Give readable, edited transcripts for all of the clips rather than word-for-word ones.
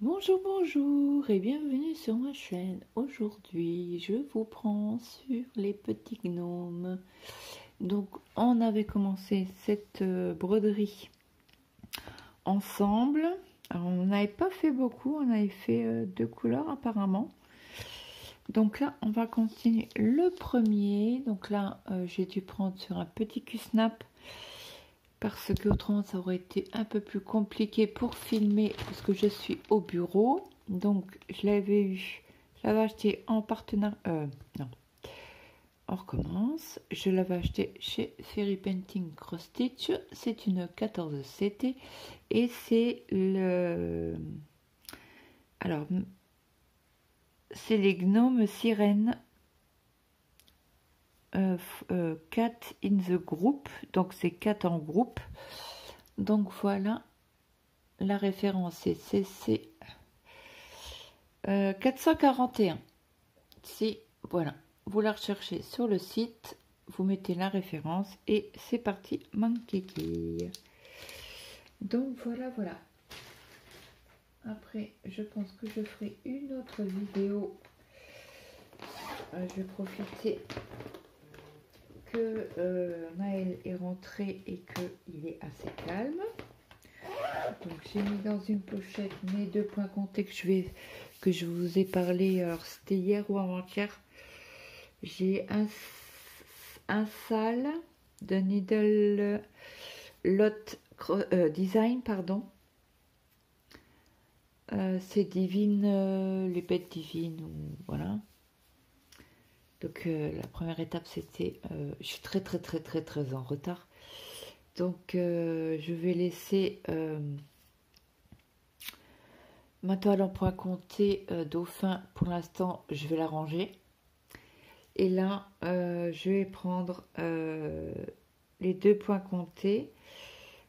Bonjour, bonjour et bienvenue sur ma chaîne. Aujourd'hui, je vous prends sur les petits gnomes. Donc, on avait commencé cette broderie ensemble. Alors, on n'avait pas fait beaucoup, on avait fait 2 couleurs apparemment. Donc là, on va continuer le premier. Donc là, j'ai dû prendre sur un petit Q-snap parce que autrement ça aurait été un peu plus compliqué pour filmer parce que je suis au bureau. Donc je l'avais acheté en partenariat, non, on recommence. Je l'avais acheté chez Fairy Painting Cross Stitch. C'est une 14 CT et c'est le, alors c'est les gnomes sirènes. Cat in the group, donc c'est 4 en groupe. Donc voilà, la référence c'est CC 441. Si voilà, vous la recherchez sur le site, vous mettez la référence et c'est parti mon kiki. Donc voilà. Après, je pense que je ferai une autre vidéo. Je vais profiter que Naël est rentré et qu'il est assez calme. Donc j'ai mis dans une pochette mes 2 points comptés que je vous ai parlé. Alors c'était hier ou avant-hier. J'ai un sale de Needle Lot Design, pardon. C'est Divine, les bêtes divines, ou voilà. Donc la première étape c'était, je suis très en retard. Donc je vais laisser ma toile en point compté dauphin. Pour l'instant je vais la ranger. Et là je vais prendre les 2 points comptés.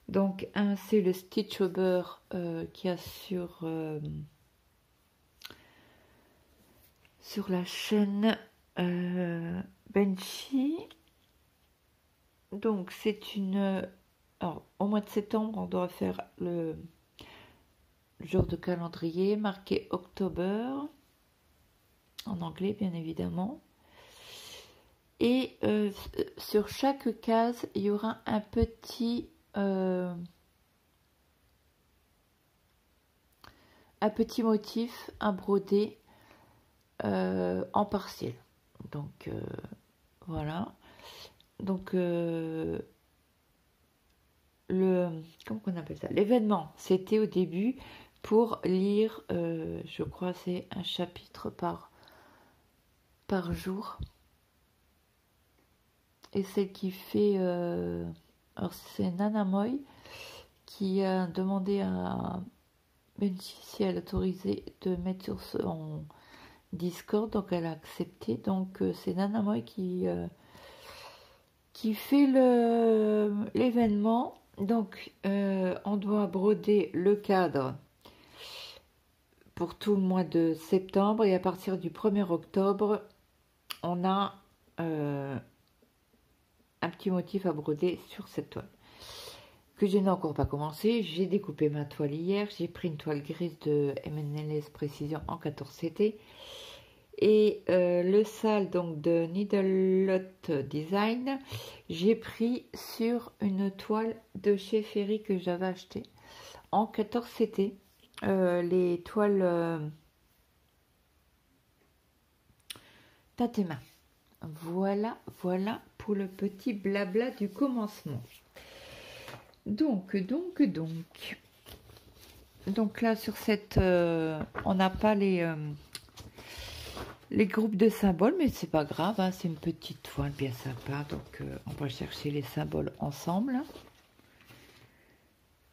Donc un c'est le Stitch au beurre qu'il y a sur la chaîne Benchy. Donc c'est une... Alors, au mois de septembre, on doit faire le jour de calendrier marqué October, en anglais bien évidemment. Et sur chaque case, il y aura un petit motif à broder en partiel. Donc voilà. Donc comment on appelle ça, l'événement, c'était au début pour lire, je crois c'est un chapitre par jour. Et celle qui fait, alors c'est Nana Moy qui a demandé à Benchy si elle autorisait de mettre sur son Discord, donc elle a accepté. Donc c'est Nana Moy qui fait l'événement. Donc on doit broder le cadre pour tout le mois de septembre et à partir du 1er octobre on a un petit motif à broder sur cette toile que je n'ai encore pas commencé. J'ai découpé ma toile hier, j'ai pris une toile grise de M&LS Précision en 14 CT et le sale donc de Needle Lot Design j'ai pris sur une toile de chez Ferry que j'avais acheté en 14 CT. Les toiles Tatema. Voilà pour le petit blabla du commencement. Donc là sur cette on n'a pas les groupes de symboles, mais c'est pas grave, hein, c'est une petite toile bien sympa, donc on va chercher les symboles ensemble.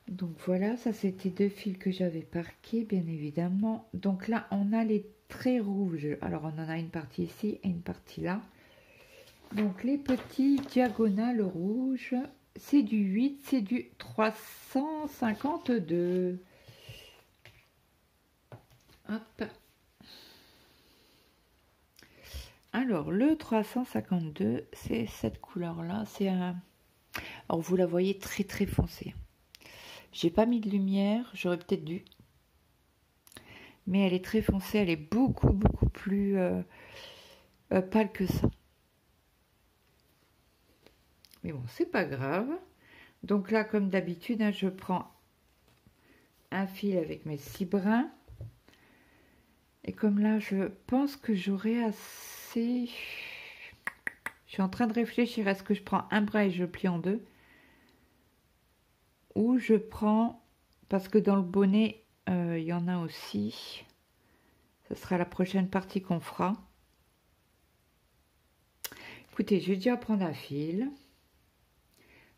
Donc voilà, ça c'était 2 fils que j'avais parqués bien évidemment. Donc là on a les traits rouges, alors on en a une partie ici et une partie là. Donc les petits diagonales rouges, c'est du 8, c'est du 352. Hop. Alors le 352, c'est cette couleur là, c'est un... Alors vous la voyez très foncée. J'ai pas mis de lumière, j'aurais peut-être dû. mais elle est très foncée, elle est beaucoup plus pâle que ça. Mais bon, c'est pas grave. Donc là, comme d'habitude, hein, je prends un fil avec mes 6 brins. Et comme là, je pense que j'aurai assez... Je suis en train de réfléchir, est-ce que je prends un brin et je le plie en deux? Ou je prends, parce que dans le bonnet, il y en a aussi. Ce sera la prochaine partie qu'on fera. Écoutez, je vais déjà prendre un fil,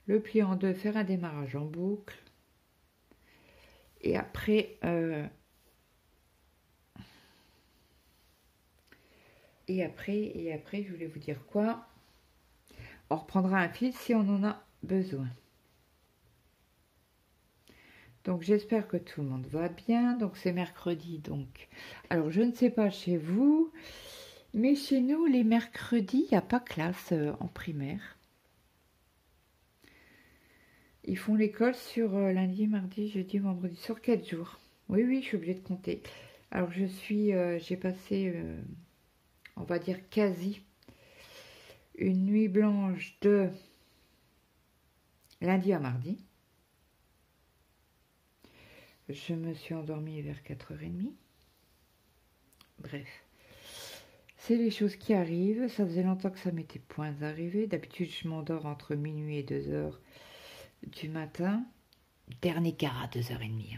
le plier en deux, faire un démarrage en boucle. Et après, je voulais vous dire quoi? On reprendra un fil si on en a besoin. Donc j'espère que tout le monde va bien. Donc c'est mercredi. Donc alors je ne sais pas chez vous, mais chez nous les mercredis, il n'y a pas classe en primaire. Ils font l'école sur lundi, mardi, jeudi, vendredi, sur 4 jours. Oui, oui, je suis obligée de compter. Alors j'ai passé, on va dire quasi, une nuit blanche de lundi à mardi. Je me suis endormie vers 4h30. Bref, c'est les choses qui arrivent. Ça faisait longtemps que ça m'était point arrivé. D'habitude, je m'endors entre minuit et 2h du matin. Dernier quart à 2h30.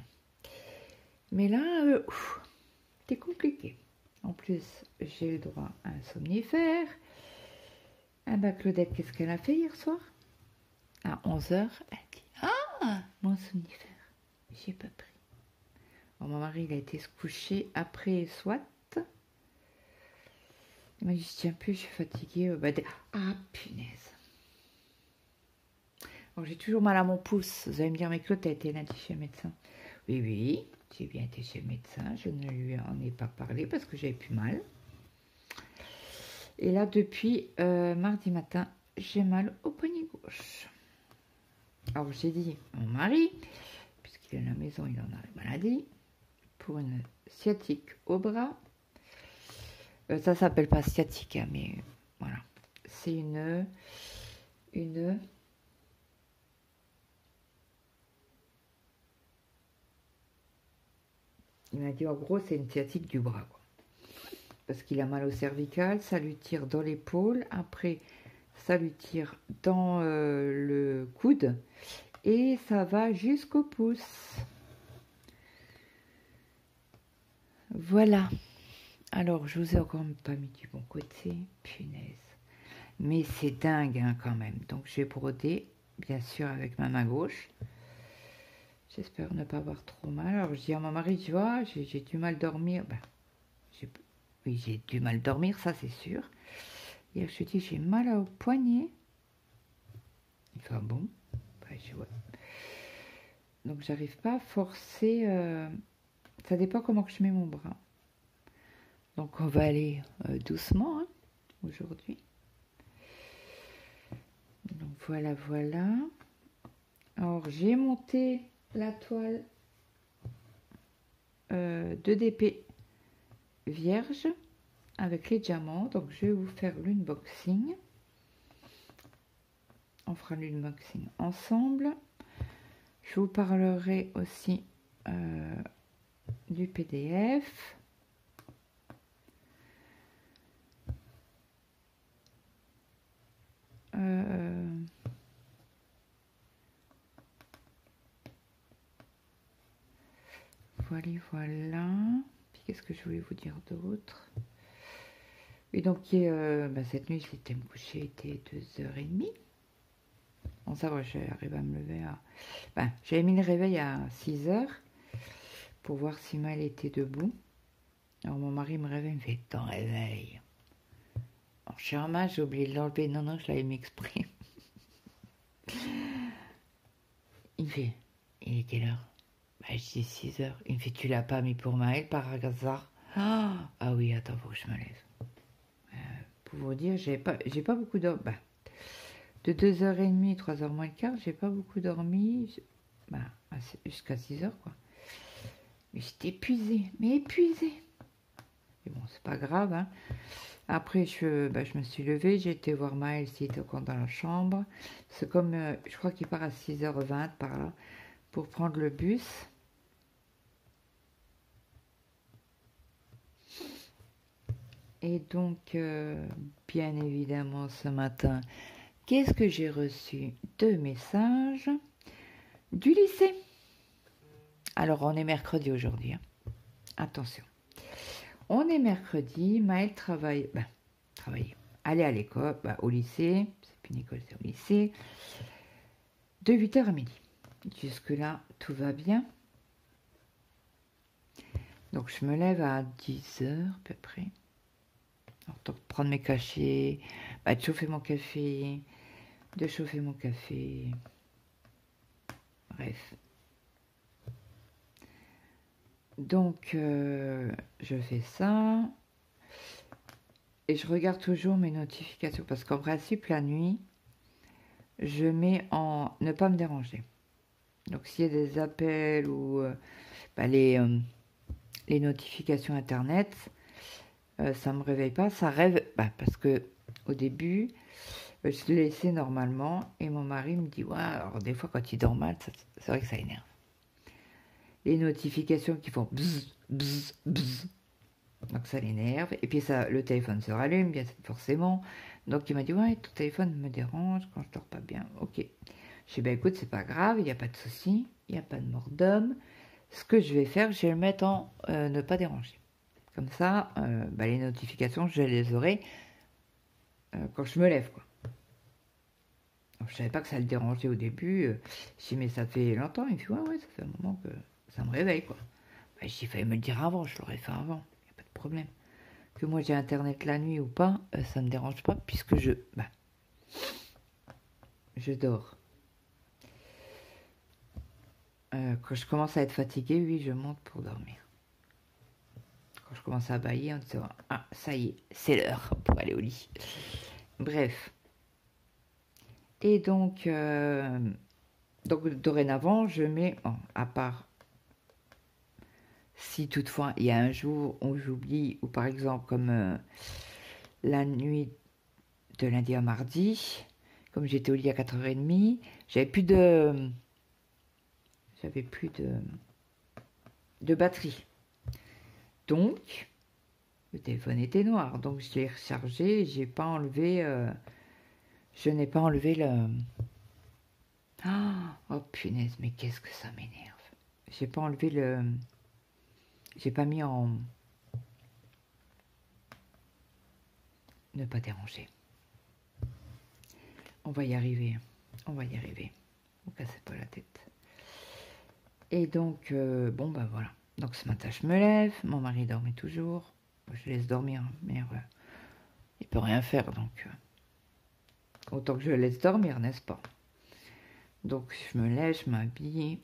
Mais là, c'est compliqué. En plus, j'ai le droit à un somnifère. Ah bah Claudette, qu'est-ce qu'elle a fait hier soir? À 11h, elle dit « Ah, mon somnifère, j'ai pas pris. » Bon, mon mari, il a été se coucher après soit. Il m'a dit « Tiens plus, je suis fatiguée. » Ah, punaise. Alors, j'ai toujours mal à mon pouce. Vous allez me dire « Mais Claude, t'as été lundi chez le médecin. » Oui, oui, j'ai bien été chez le médecin. Je ne lui en ai pas parlé parce que j'avais plus mal. Et là, depuis mardi matin, j'ai mal au poignet gauche. Alors, j'ai dit à mon mari, puisqu'il est à la maison, il en a la maladie, pour une sciatique au bras. Ça s'appelle pas sciatique, hein, mais voilà. C'est une... Il m'a dit, en gros, c'est une sciatique du bras, quoi. Parce qu'il a mal au cervical, ça lui tire dans l'épaule, après ça lui tire dans le coude et ça va jusqu'au pouce. Voilà. Alors, je vous ai encore pas mis du bon côté, punaise. Mais c'est dingue hein, quand même. Donc, je vais broder, bien sûr, avec ma main gauche. J'espère ne pas avoir trop mal. Alors, je dis à mon mari, tu vois, j'ai du mal dormir. Ben, oui, j'ai du mal dormir, ça c'est sûr. Et je dis, j'ai mal au poignet. Il fait, ah bon, ben, donc, j'arrive pas à forcer. Ça dépend comment je mets mon bras. Donc, on va aller doucement hein, aujourd'hui. Donc, voilà, voilà. Alors, j'ai monté la toile 2DP vierge avec les diamants. Donc, je vais vous faire l'unboxing. On fera l'unboxing ensemble. Je vous parlerai aussi du PDF. Voilà. Puis qu'est-ce que je voulais vous dire d'autre? Et donc cette nuit, j'étais me coucher, il était 2h30. Bon, ça va, j'arrive à me lever à... j'avais mis le réveil à 6h pour voir si Maël était debout. Alors mon mari me réveille, il me fait « Ton réveil ?» Alors je suis en main, j'ai oublié de l'enlever. Non, non, je l'avais mis exprès. Il me fait « Il est quelle heure ?» Je dis 6h. Il me fait « Tu l'as pas mis pour Maël par hasard ?» Ah oui, attends, faut que je me lève. Pour vous dire, j'ai pas beaucoup dormi. De 2h30, 3h moins le quart, j'ai pas beaucoup dormi. Jusqu'à 6h, quoi. J'étais épuisée, mais épuisée. Et bon, c'est pas grave, hein. Après, je me suis levée, j'ai été voir Maël s'il était encore dans la chambre. C'est comme, je crois qu'il part à 6h20 par là, pour prendre le bus. Et donc, bien évidemment, ce matin, qu'est-ce que j'ai reçu? 2 messages du lycée. Alors, on est mercredi aujourd'hui, hein. Attention. On est mercredi, Maël travaille, aller à l'école, au lycée, c'est plus une école, c'est au lycée, de 8h à midi. Jusque-là, tout va bien. Donc, je me lève à 10h à peu près. Alors, de prendre mes cachets, de chauffer mon café, Bref. Donc, je fais ça. Et je regarde toujours mes notifications. Parce qu'en principe, la nuit, je mets en ne pas me déranger. Donc, s'il y a des appels ou les notifications Internet, ça ne me réveille pas. Ça rêve. Parce que au début, je le laissais normalement. Et mon mari me dit, ouais, alors des fois, quand il dort mal, c'est vrai que ça énerve. Les notifications qui font bzz, bzz, bzz. Donc ça l'énerve. Et puis ça, le téléphone se rallume, bien forcément. Donc il m'a dit, ouais, ton téléphone me dérange quand je dors pas bien. Ok. Je dis, écoute, c'est pas grave, il n'y a pas de souci, il n'y a pas de mort d'homme. Ce que je vais faire, je vais le mettre en ne pas déranger. Comme ça, les notifications, je les aurai quand je me lève, quoi. Alors, je savais pas que ça le dérangeait au début. Je dis, mais ça fait longtemps. Il me dit, ouais, ça fait un moment que ça me réveille, quoi. Je dis, il fallait me le dire avant, je l'aurais fait avant. Il n'y a pas de problème. Que moi j'ai internet la nuit ou pas, ça ne me dérange pas puisque je dors. Quand je commence à être fatiguée, oui, je monte pour dormir. Quand je commence à bâiller en disant, ah, ça y est, c'est l'heure pour aller au lit. Bref. Et donc dorénavant, je mets, à part si toutefois il y a un jour où j'oublie, ou par exemple comme la nuit de lundi à mardi, comme j'étais au lit à 4h30, j'avais plus de batterie. Donc, le téléphone était noir. Donc, je l'ai rechargé et je n'ai pas enlevé le... Oh, punaise, mais qu'est-ce que ça m'énerve. J'ai pas enlevé le... J'ai pas mis en... Ne pas déranger. On va y arriver. Vous cassez pas la tête. Et donc, voilà. Donc ce matin, je me lève. Mon mari dormait toujours. Je laisse dormir, mais il peut rien faire, donc... autant que je le laisse dormir, n'est-ce pas? Donc je me lève, je m'habille.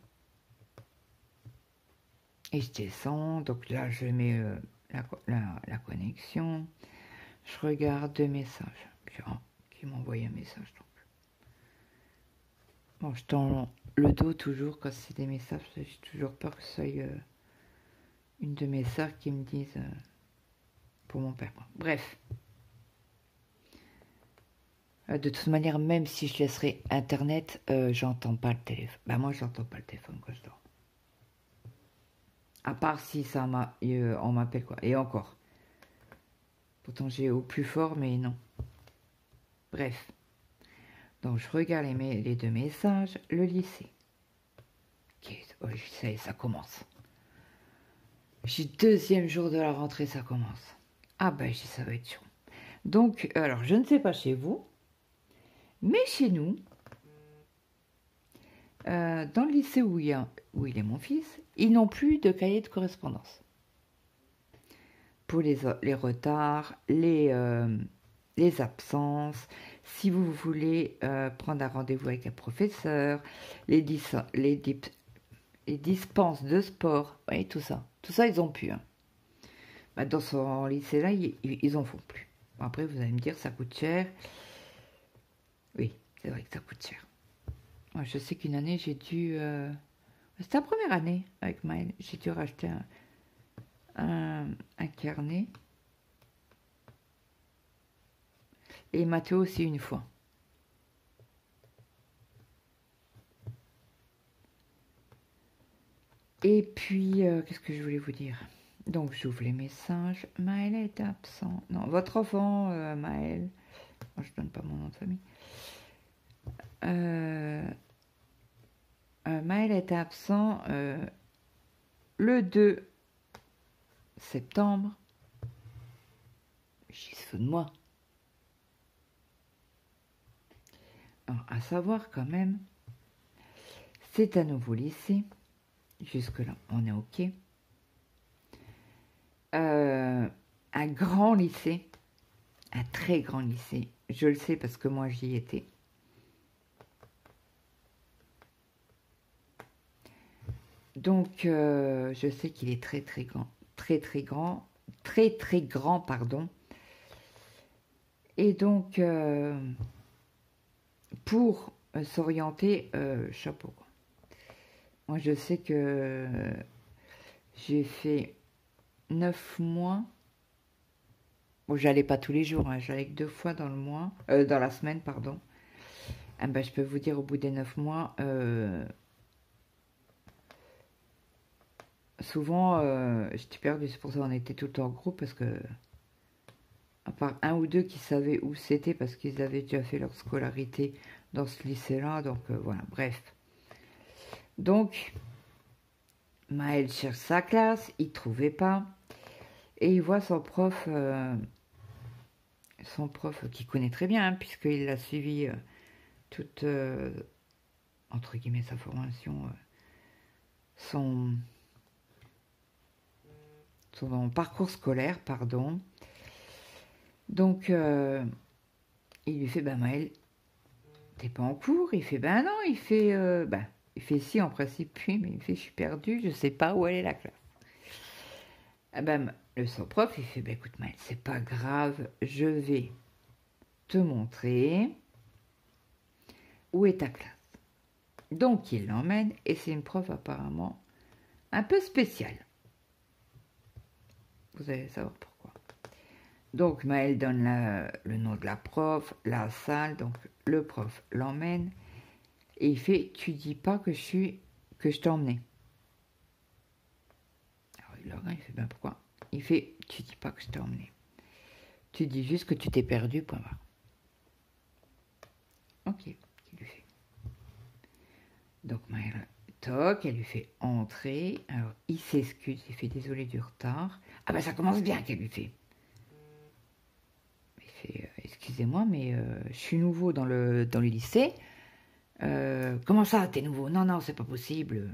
Et je descends. Donc là, je mets la connexion. Je regarde 2 messages. Puis, qui m'a envoyé un message, donc. Bon, je tends le dos toujours quand c'est des messages. J'ai toujours peur que ce soit une de mes sœurs qui me dise pour mon père. Bref. De toute manière, même si je laisserai Internet, j'entends pas le téléphone. Moi, j'entends pas le téléphone quand je dors. À part si on m'appelle, quoi. Et encore. Pourtant, j'ai au plus fort, mais non. Bref. Donc, je regarde les 2 messages. Le lycée. Ça commence. J'ai 2e jour de la rentrée, ça commence. Ça va être chaud. Donc, alors, je ne sais pas chez vous, mais chez nous, dans le lycée où il est mon fils, ils n'ont plus de cahier de correspondance. Pour les retards, les absences, si vous voulez prendre un rendez-vous avec un professeur, les dispenses de sport, oui, tout ça. Tout ça, ils ont pu. Hein. Dans son lycée-là, ils en font plus. Bon, après, vous allez me dire, ça coûte cher. Oui, c'est vrai que ça coûte cher. Moi, je sais qu'une année, j'ai dû... C'était la première année avec Maël. J'ai dû racheter un carnet. Et Mathéo aussi une fois. Et puis, qu'est-ce que je voulais vous dire? Donc, j'ouvre les messages. Maël est absent. Non, votre enfant, Maël. Moi, je donne pas mon nom de famille. Maël est absent le 2 septembre. J'y se de moi. Alors, à savoir quand même, c'est un nouveau lycée. Jusque-là, on est OK. Un grand lycée. Un très grand lycée. Je le sais parce que moi, j'y étais. Donc, je sais qu'il est très, très grand. Très, très grand. Très, très grand, pardon. Et donc, pour s'orienter, chapeau, quoi. Moi, je sais que j'ai fait 9 mois. Bon, j'allais pas tous les jours, hein, j'allais que 2 fois dans le mois, dans la semaine, pardon. Ah ben, je peux vous dire, au bout des 9 mois, souvent, j'étais perdue. C'est pour ça qu'on était tout le temps en groupe, parce que, à part un ou deux qui savaient où c'était, parce qu'ils avaient déjà fait leur scolarité dans ce lycée-là, donc voilà, bref. Donc, Maël cherche sa classe, il ne trouvait pas, et il voit son prof qu'il connaît très bien, hein, puisqu'il l'a suivi toute, entre guillemets, sa formation, son parcours scolaire, pardon. Donc, il lui fait, ben Maël, t'es pas en cours? Il fait, ben non, il fait si en principe, puis, mais il fait, je suis perdu, je sais pas où elle est la classe. Ah ben, son prof, il fait, ben écoute Maël, c'est pas grave, je vais te montrer où est ta classe. Donc, il l'emmène, et c'est une prof apparemment un peu spéciale. Vous allez savoir pourquoi. Donc, Maël donne le nom de la prof, la salle, donc le prof l'emmène, et il fait, tu dis pas que je t'ai emmené. Alors, il le regarde, il fait, ben pourquoi? Il fait, tu dis pas que je t'ai emmené. Tu dis juste que tu t'es perdu, point barre. Ok, il lui fait. Donc, Maël, toc, elle lui fait entrer. Alors, il s'excuse, il fait désolé du retard. Ah ben, ça commence bien, qu'elle lui fait. Il fait, excusez-moi, mais je suis nouveau dans le lycée. Comment ça, t'es nouveau? Non, non, c'est pas possible.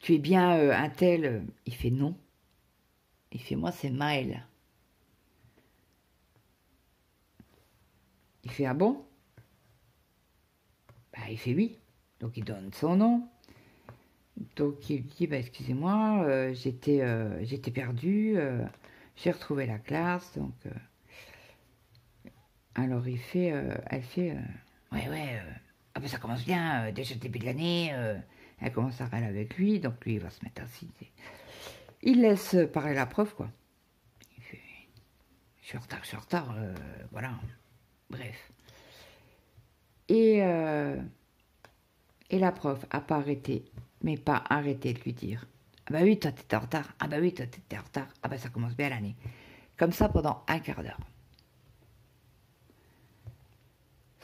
Tu es bien un tel. Il fait non. Il fait, moi, c'est Maël. Il fait, ah bon? Bah, il fait oui. Donc, il donne son nom. Donc, il dit, bah, excusez-moi, j'étais perdu. J'ai retrouvé la classe. Donc, alors, elle fait, ouais, ah ben ça commence bien, déjà le début de l'année, elle commence à râler avec lui, donc lui il va se mettre assis. Il laisse parler la prof, quoi. Il fait, je suis en retard, voilà. Bref. Et la prof a pas arrêté, mais pas arrêté de lui dire, ah bah oui, toi t'étais en retard, ah bah oui, toi t'étais en retard, ah bah ça commence bien l'année. Comme ça pendant un quart d'heure.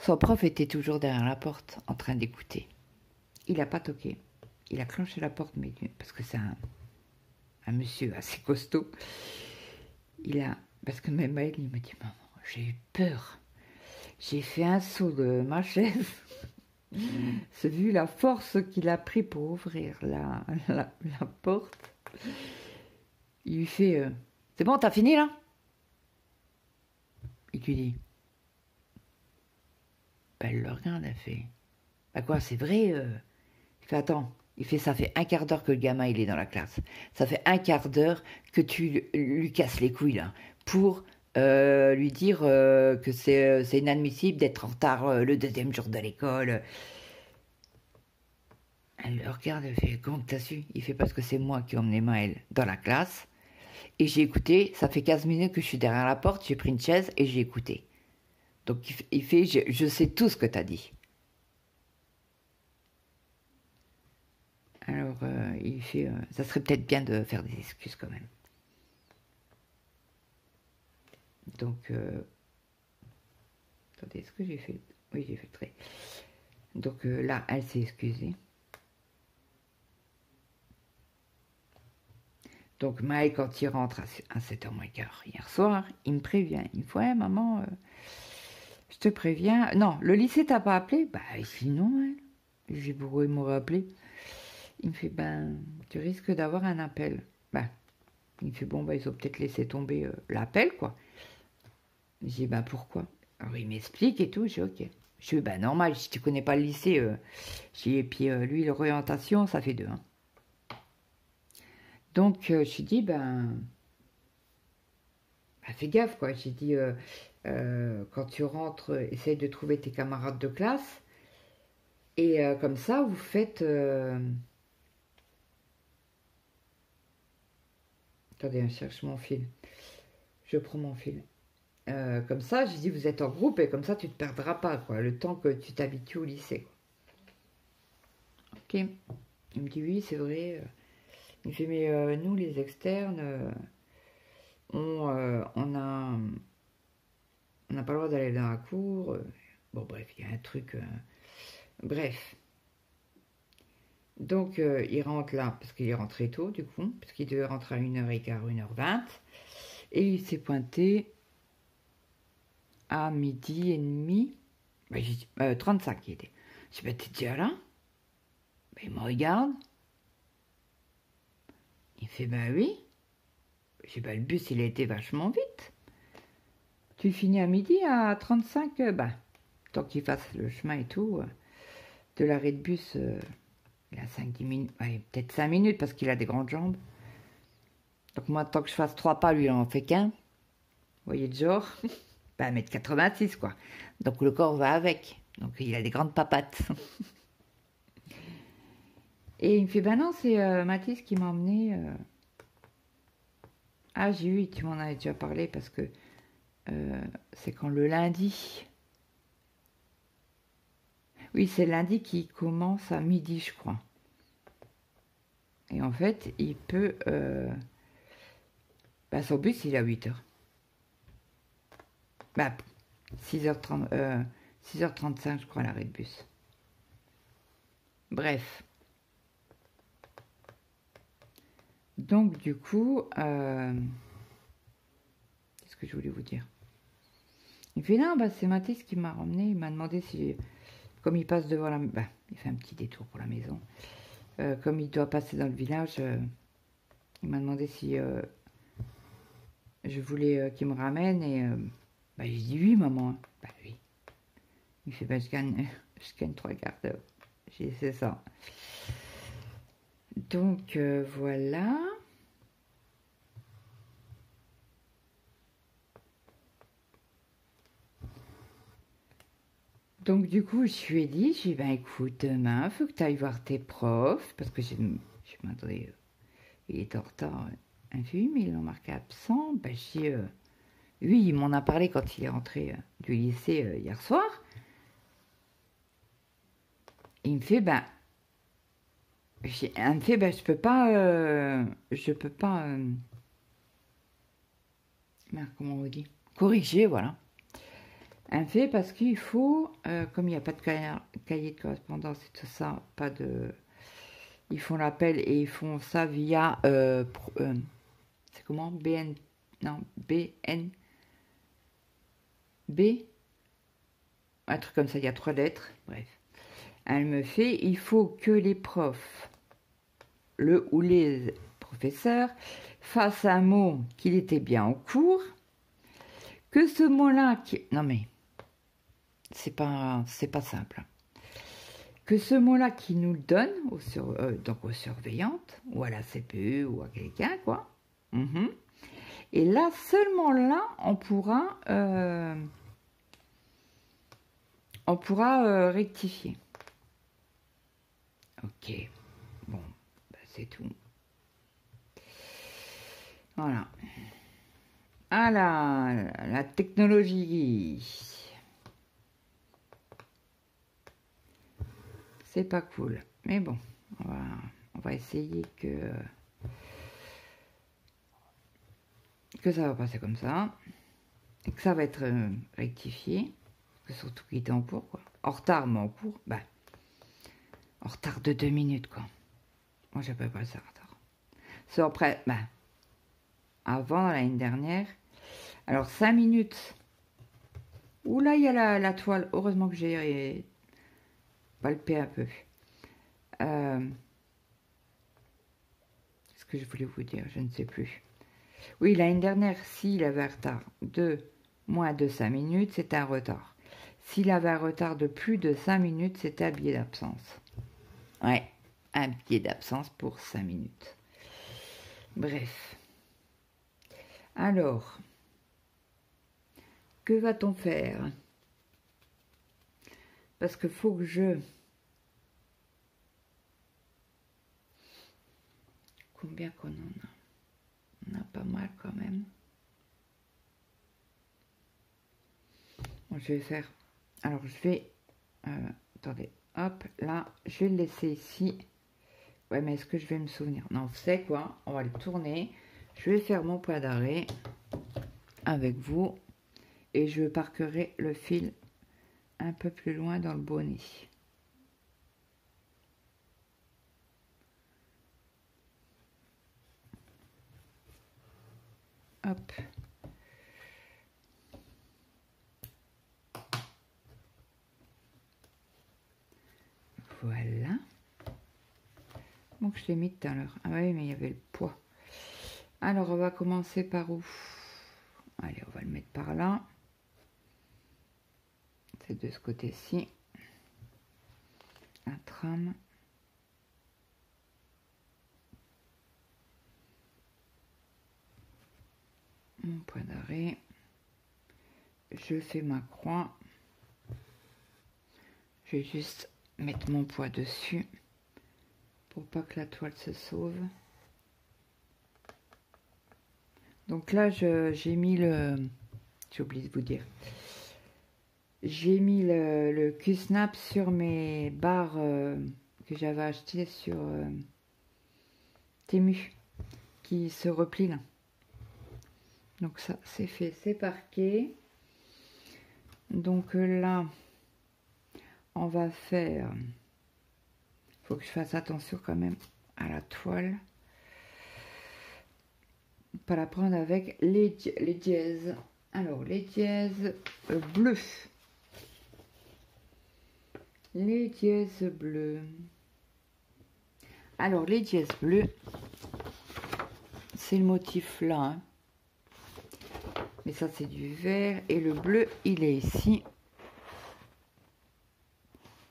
Son prof était toujours derrière la porte, en train d'écouter. Il n'a pas toqué. Il a clenché la porte, mais parce que c'est un monsieur assez costaud. Parce que même elle, il me dit, maman, j'ai eu peur. J'ai fait un saut de ma chaise. C'est vu la force qu'il a pris pour ouvrir la porte. Il lui fait, c'est bon, t'as fini là? Il lui dit, elle le regarde, elle fait, bah quoi, c'est vrai? Il fait, attends. Il fait, ça fait un quart d'heure que le gamin il est dans la classe. Ça fait un quart d'heure que tu lui casses les couilles là, pour lui dire que c'est inadmissible d'être en retard le deuxième jour de l'école. Elle le regarde, elle fait, comment t'as su? Il fait, parce que c'est moi qui ai emmené Maël dans la classe. Et j'ai écouté, ça fait 15 minutes que je suis derrière la porte, j'ai pris une chaise et j'ai écouté. Donc il fait, je sais tout ce que t'as dit. Alors il fait, ça serait peut-être bien de faire des excuses quand même. Donc, attendez, est-ce que j'ai fait? Oui, j'ai fait le trait. Donc là, elle s'est excusée. Donc Maël, quand il rentre à 7h moins quart hier soir, il me prévient. Il me fait, ouais, maman, je te préviens. Non, le lycée t'a pas appelé? Bah sinon, hein. J'ai pourquoi il m'aurait appelé. Il me fait, ben, tu risques d'avoir un appel. Ben, il me fait, bon, ben, ils ont peut-être laissé tomber l'appel, quoi. J'ai dit, ben, pourquoi? Alors, il m'explique et tout, j'ai ok. Je dis, ben, normal, si tu connais pas le lycée, et puis lui, l'orientation, ça fait deux. Hein. Donc, je lui dis, ben, fais gaffe, quoi. J'ai dit, quand tu rentres, essaye de trouver tes camarades de classe. Et comme ça, vous faites... Attendez, je cherche mon fil. Je prends mon fil. Comme ça, j'ai dit, vous êtes en groupe et comme ça, tu ne te perdras pas, quoi, le temps que tu t'habitues au lycée. Quoi. Ok. Il me dit, oui, c'est vrai. Il me fait, mais nous, les externes, on n'a pas le droit d'aller dans la cour. Bon, bref, il y a un truc... bref. Donc, il rentre là, parce qu'il est rentré tôt, du coup, parce qu'il devait rentrer à 1h15, 1h20. Et il s'est pointé à 12h30. Ben, 35 il était. Je dis, ben, t'es déjà là? Ben, il me regarde. Il fait, ben oui. Je dis, ben, le bus, il a été vachement vite. Tu finis à midi à 35, ben, tant qu'il fasse le chemin et tout, de l'arrêt de bus, il a 5-10 minutes, ouais, peut-être 5 minutes parce qu'il a des grandes jambes. Donc moi, tant que je fasse 3 pas, lui, il en fait qu'un. Vous voyez le genre? Ben, 1m86, quoi. Donc le corps va avec. Donc il a des grandes papates. Et il me fait, ben non, c'est Mathis qui m'a emmené. Ah, j'ai eu, tu m'en avais déjà parlé parce que c'est quand le lundi. Oui, c'est lundi qui commence à midi, je crois. Et en fait, il peut... Ben, son bus, il est à 8h. Ben, 6h30, 6h35, je crois, l'arrêt de bus. Bref. Donc, du coup, qu'est-ce que je voulais vous dire? Il fait, non, bah, c'est Mathis qui m'a ramené. Il m'a demandé si, comme il passe devant la... Bah, il fait un petit détour pour la maison. Comme il doit passer dans le village, il m'a demandé si je voulais qu'il me ramène. Et bah, j'ai dit oui, maman. Bah oui. Il fait, bah, je gagne 3 quarts d'heure. J'ai dit, c'est ça. Donc, voilà. Donc, du coup, je lui ai dit, ben écoute, demain, il faut que tu ailles voir tes profs, parce que je m'attendais, il était en retard. Un film, ils l'ont marqué absent. Ben, oui, il m'en a parlé quand il est rentré du lycée hier soir. Et il me fait, ben, je peux pas, comment on dit, corriger, voilà. Un fait parce qu'il faut, comme il n'y a pas de cahier de correspondance et tout ça, pas de... Ils font l'appel et ils font ça via... c'est comment? BN... Non, BN... B... Un truc comme ça, il y a 3 lettres, bref. Elle me fait, il faut que les profs, le ou les professeurs, fassent un mot qu'il était bien en cours, que ce mot-là... Non mais... c'est pas simple. Que ce mot-là qui nous le donne, donc aux surveillantes, ou à la CPE, ou à quelqu'un, quoi. Et là, seulement là, on pourra rectifier. Ok, bon, bah, c'est tout. Voilà. Ah là, la technologie. C'est pas cool. Mais bon, on va essayer que ça va passer comme ça. Et que ça va être rectifié. Que surtout qu'il était en cours, quoi. En retard, mais en cours. Bah, en retard de 2 minutes, quoi. Moi, j'appelle pas ça retard. C'est après, bah, avant, l'année dernière. Alors, 5 minutes. Ouh là, il y a la toile. Heureusement que j'ai palpé un peu. Ce que je voulais vous dire, je ne sais plus. Oui, l'année dernière, s'il avait un retard de moins de 5 minutes, c'était un retard. S'il avait un retard de plus de 5 minutes, c'était un billet d'absence. Ouais, un billet d'absence pour 5 minutes. Bref. Alors, que va-t-on faire? Parce qu'il faut que je... Combien qu'on en a? On a pas mal quand même. Bon, je vais faire... Alors, je vais... attendez, hop, là, je vais le laisser ici. Ouais, mais est-ce que je vais me souvenir? Non, vous savez quoi? On va le tourner. Je vais faire mon point d'arrêt avec vous. Et je parquerai le fil un peu plus loin dans le bonnet. Hop. Voilà. Donc je l'ai mis tout à l'heure. Ah oui, mais il y avait le poids. Alors on va commencer par où? Allez, on va le mettre par là. C'est de ce côté-ci. La trame. Mon point d'arrêt. Je fais ma croix. Je vais juste mettre mon poids dessus pour pas que la toile se sauve. Donc là, j'ai mis le... J'ai oublié de vous dire. J'ai mis le Q-Snap sur mes barres que j'avais achetées sur Temu, qui se replient là. Donc ça, c'est fait, c'est parqué. Donc là, on va faire... Faut que je fasse attention quand même à la toile. Pas la prendre avec les dièses. Alors, les dièses bleus. Les dièses bleus. Alors, les dièses bleus, c'est le motif là. Hein. Mais ça, c'est du vert. Et le bleu, il est ici.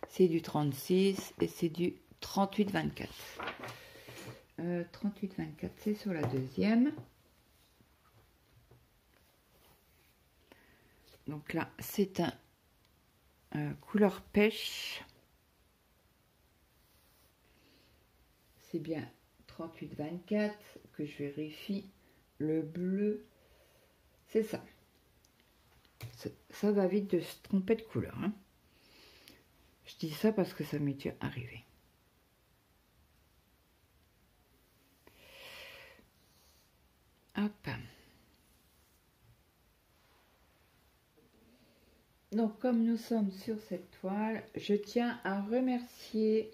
C'est du 36 et c'est du 38-24. 38-24, c'est sur la deuxième. Donc là, c'est un couleur pêche. C'est bien 38-24 que je vérifie. Le bleu, c'est ça. Ça va vite de se tromper de couleur. Hein. Je dis ça parce que ça m'est déjà arrivé. Hop. Donc, comme nous sommes sur cette toile, je tiens à remercier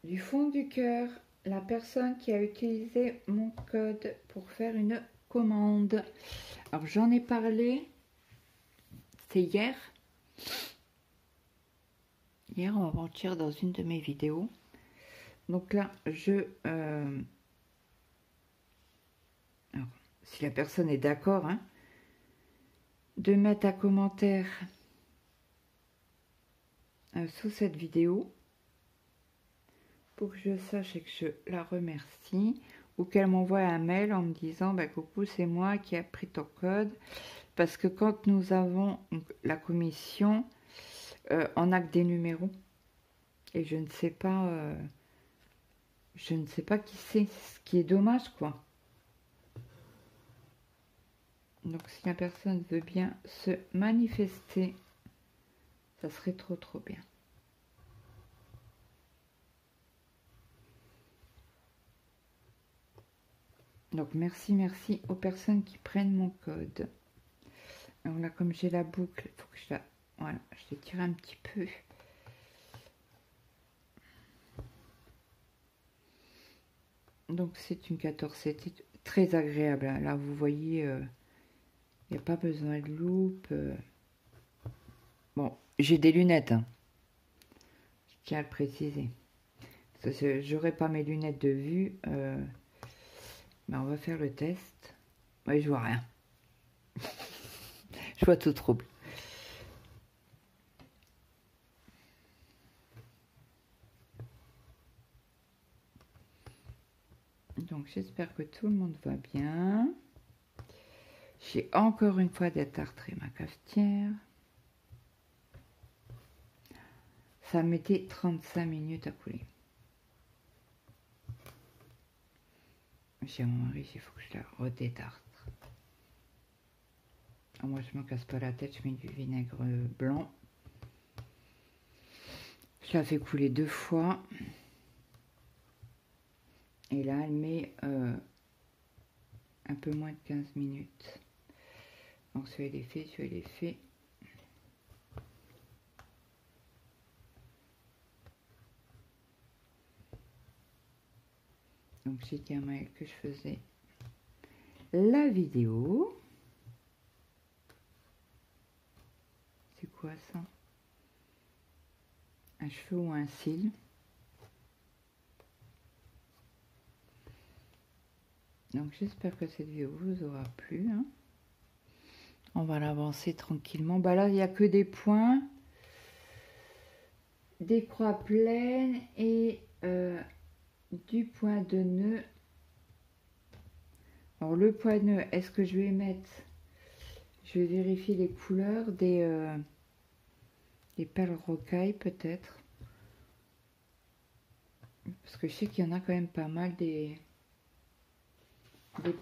du fond du cœur la personne qui a utilisé mon code pour faire une commande. Alors, j'en ai parlé, c'est hier. Hier ou avant-hier dans une de mes vidéos. Donc là, alors, si la personne est d'accord, hein, de mettre un commentaire sous cette vidéo pour que je sache et que je la remercie, ou qu'elle m'envoie un mail en me disant bah, coucou, c'est moi qui ai pris ton code, parce que quand nous avons la commission, on a que des numéros et je ne sais pas qui c'est, ce qui est dommage quoi. Donc si la personne veut bien se manifester, ça serait trop bien. Donc merci aux personnes qui prennent mon code. Alors là, comme j'ai la boucle, il faut que je la... Voilà, je l'étire un petit peu. Donc c'est une 14, c'était très agréable. Là, vous voyez, il n'y a pas besoin de loupe. Bon, j'ai des lunettes, hein. Je tiens à le préciser. J'aurai pas mes lunettes de vue. Mais on va faire le test. Oui, je vois rien. Je vois tout trouble. Donc j'espère que tout le monde va bien. J'ai encore une fois détartré ma cafetière. Ça mettait 35 minutes à couler. J'ai mon mari, il faut que je la redétartre. Moi je me casse pas la tête, je mets du vinaigre blanc. Je la fais couler 2 fois. Et là elle met un peu moins de 15 minutes. Donc celui-là il est fait. Donc j'ai dit à Maëlle que je faisais la vidéo. C'est quoi ça? Un cheveu ou un cil? Donc j'espère que cette vidéo vous aura plu. Hein. On va l'avancer tranquillement. Bah là, il n'y a que des points, des croix pleines et du point de nœud. Alors le point de nœud, est-ce que je vais mettre... Je vais vérifier les couleurs des perles rocailles peut-être. Parce que je sais qu'il y en a quand même pas mal des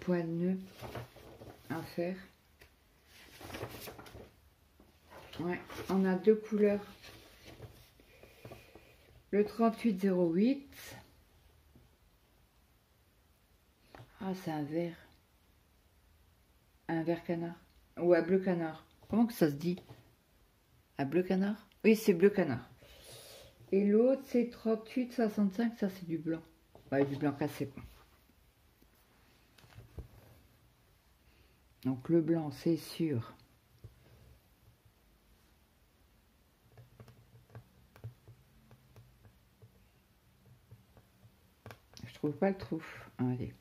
points de nœud à faire. Ouais, on a 2 couleurs. Le 3808. Ah, c'est un vert. Un vert canard. Ou un bleu canard. Comment que ça se dit? Un bleu canard? Oui, c'est bleu canard. Et l'autre, c'est 3865. Ça, c'est du blanc. Ouais, du blanc cassé, quoi. Donc, le blanc, c'est sûr. Je trouve pas le trou. Allez.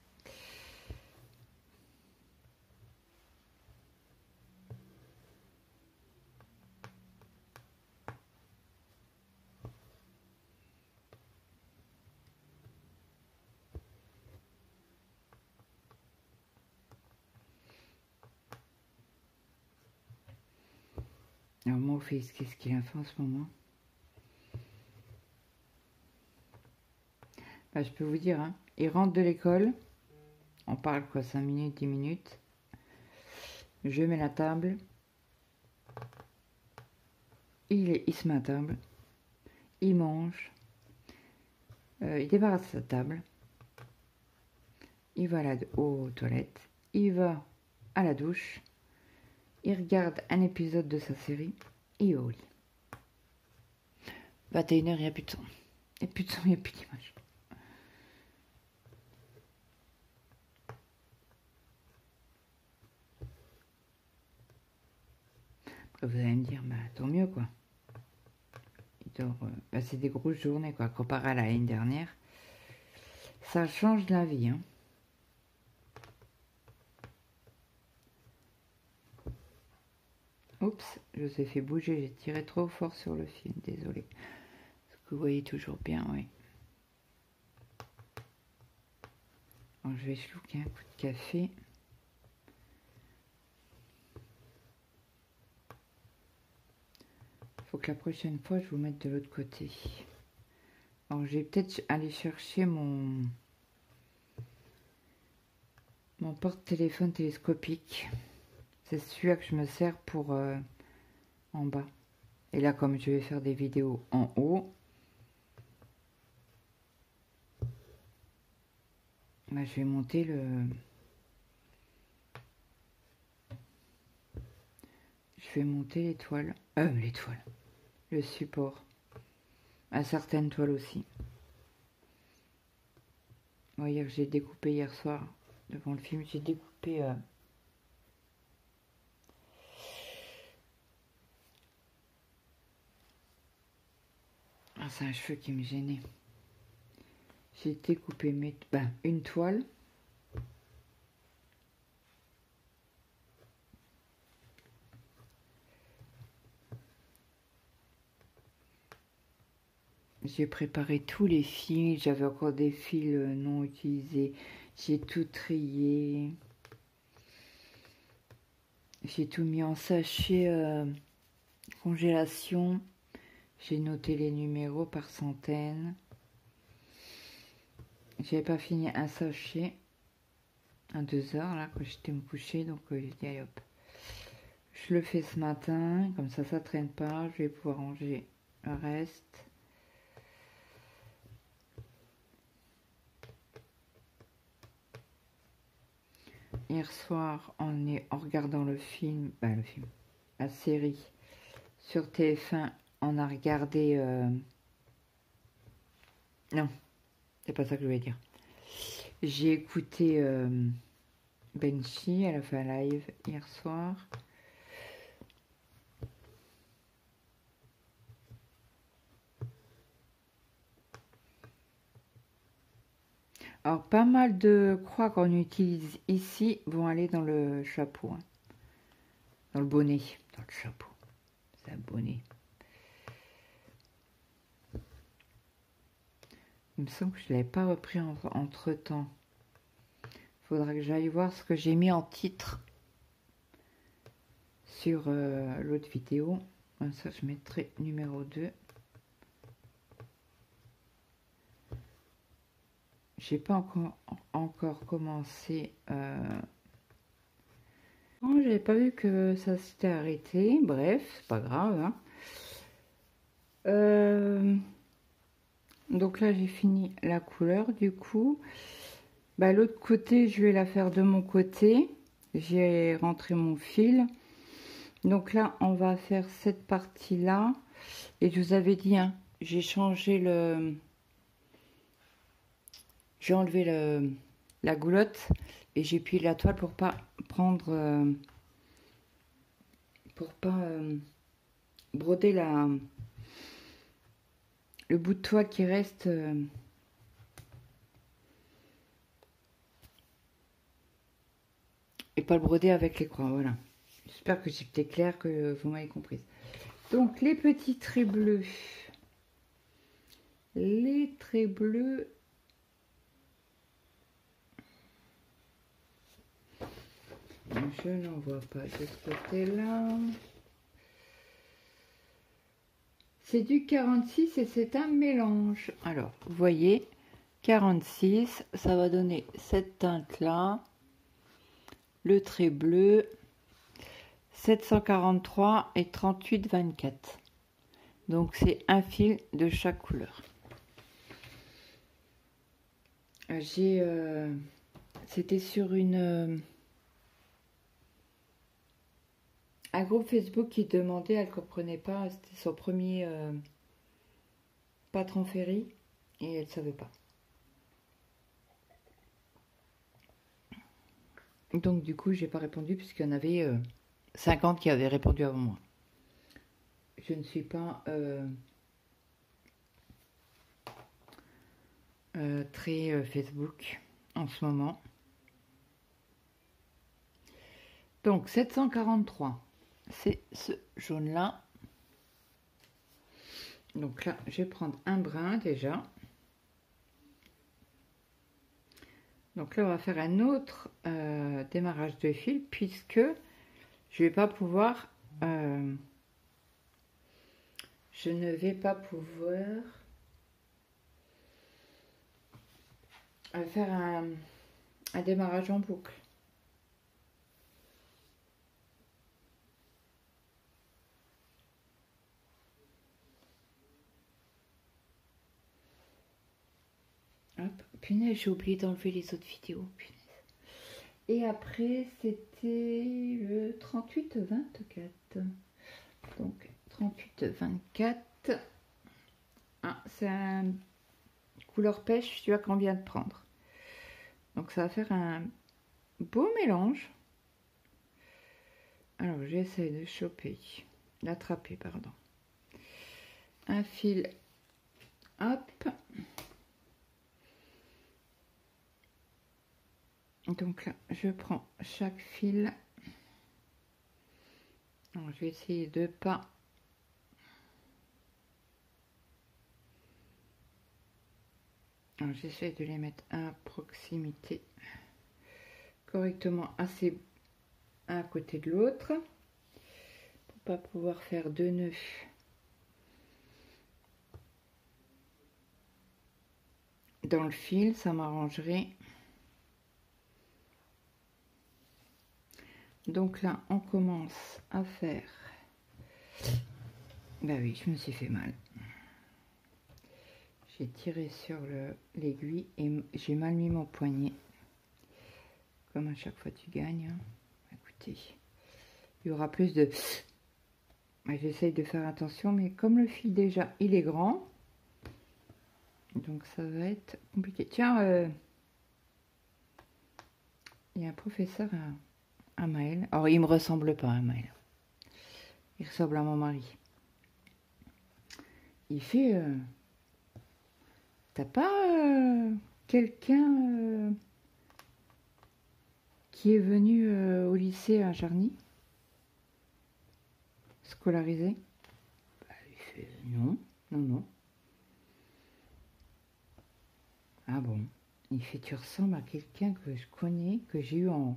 Alors, mon fils, qu'est-ce qu'il a fait en ce moment? Bah, je peux vous dire, hein, il rentre de l'école. On parle quoi, 5 minutes, 10 minutes. Je mets la table. Il se met à table. Il mange. Il débarrasse sa table. Il va aux toilettes. Il va à la douche. Il regarde un épisode de sa série. Il va au lit. 21h, il n'y a plus de son. Il n'y a plus de son, il n'y a plus d'image. Après, vous allez me dire, bah, tant mieux, quoi. Il dort... bah, c'est des grosses journées, quoi, comparé à l'année dernière. Ça change la vie, hein. Oups, je vous ai fait bouger, j'ai tiré trop fort sur le fil, désolé. Est-ce que vous voyez toujours bien, oui. Alors, je vais chlouquer un coup de café. Faut que la prochaine fois, je vous mette de l'autre côté. Alors, je vais peut-être aller chercher mon porte-téléphone télescopique. C'est celui-là que je me sers pour en bas. Et là, comme je vais faire des vidéos en haut, bah, je vais monter l'étoile. Le support. À certaines toiles aussi. Vous voyez que j'ai découpé hier soir, devant le film, j'ai découpé... Ah, c'est un cheveu qui me gênait. J'ai découpé une toile. J'ai préparé tous les fils. J'avais encore des fils non utilisés. J'ai tout trié. J'ai tout mis en sachet congélation. J'ai noté les numéros par centaines. J'avais pas fini un sachet à 2 heures là quand j'étais me coucher, donc j'ai dit allez hop. Je le fais ce matin, comme ça traîne pas. Je vais pouvoir ranger le reste. Hier soir, en regardant la série sur TF1, on a regardé... Non, c'est pas ça que je voulais dire. J'ai écouté Benchy, elle a fait un live hier soir. Alors, pas mal de croix qu'on utilise ici vont aller dans le chapeau. Hein. Dans le bonnet. Dans le chapeau. C'est un bonnet. Il me semble que je ne l'avais pas repris entre-temps. Il faudra que j'aille voir ce que j'ai mis en titre sur l'autre vidéo. Ça, je mettrai numéro 2. J'ai pas encore commencé. Oh, j'avais pas vu que ça s'était arrêté. Bref, c'est pas grave. Hein. Donc là, j'ai fini la couleur. Du coup, l'autre côté, je vais la faire de mon côté. J'ai rentré mon fil. Donc là, on va faire cette partie-là. Et je vous avais dit, hein, j'ai changé le... J'ai enlevé la goulotte et j'ai plié la toile pour pas prendre... pour pas broder le bout de toile qui reste... et pas le broder avec les croix, voilà. J'espère que c'était clair, que vous m'avez compris. Donc, les petits traits bleus. Les traits bleus... Je n'en vois pas de ce côté-là. C'est du 46 et c'est un mélange. Alors, vous voyez, 46, ça va donner cette teinte-là. Le trait bleu, 743 et 38,24. Donc, c'est un fil de chaque couleur. C'était sur un groupe Facebook qui demandait, elle ne comprenait pas, c'était son premier patron ferry et elle ne savait pas. Donc du coup, j'ai pas répondu puisqu'il y en avait 50 qui avaient répondu avant moi. Je ne suis pas très Facebook en ce moment. Donc 743. C'est ce jaune-là. Donc là, je vais prendre un brin déjà. Donc là, on va faire un autre démarrage de fil puisque je vais pas pouvoir... je ne vais pas pouvoir faire un démarrage en boucle. Hop, punaise, j'ai oublié d'enlever les autres vidéos, punaise. Et après, c'était le 38-24. Donc, 38-24. Ah, c'est un couleur pêche, tu vois, qu'on vient de prendre. Donc, ça va faire un beau mélange. Alors, j'essaie de choper, d'attraper, pardon. Un fil, hop. Donc là, je prends chaque fil. Alors, je vais essayer de pas. Alors, j'essaie de les mettre à proximité, correctement, assez un à côté de l'autre, pour pas pouvoir faire deux nœuds. Dans le fil, ça m'arrangerait. Donc là, on commence à faire. Bah oui, je me suis fait mal. J'ai tiré sur l'aiguille et j'ai mal mis mon poignet. Comme à chaque fois tu gagnes. Hein. Écoutez, il y aura plus de... J'essaye de faire attention, mais comme le fil déjà, il est grand. Donc ça va être compliqué. Tiens, il y a un professeur à Maël. Alors il me ressemble pas à Maël. Il ressemble à mon mari. Il fait... T'as pas quelqu'un qui est venu au lycée à Jarny, scolarisé? Bah, il fait non, non, non. Ah bon? Il fait tu ressembles à quelqu'un que je connais, que j'ai eu en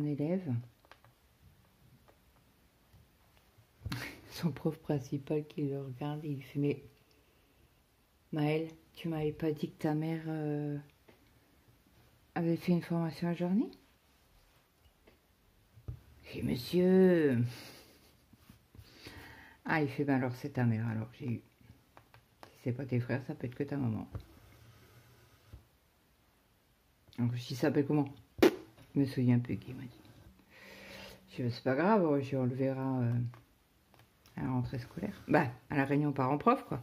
élève. Son prof principal qui le regarde, il fait mais Maëlle, tu m'avais pas dit que ta mère avait fait une formation à Jarny? Je dis monsieur. Ah, il fait ben alors c'est ta mère alors j'ai eu. Si c'est pas tes frères, ça peut être que ta maman. Alors je dis ça s'appelle comment? Je me souviens plus qui m'a dit. Je dis c'est pas grave, on le verra à la rentrée scolaire. Bah, à la réunion parents-prof quoi.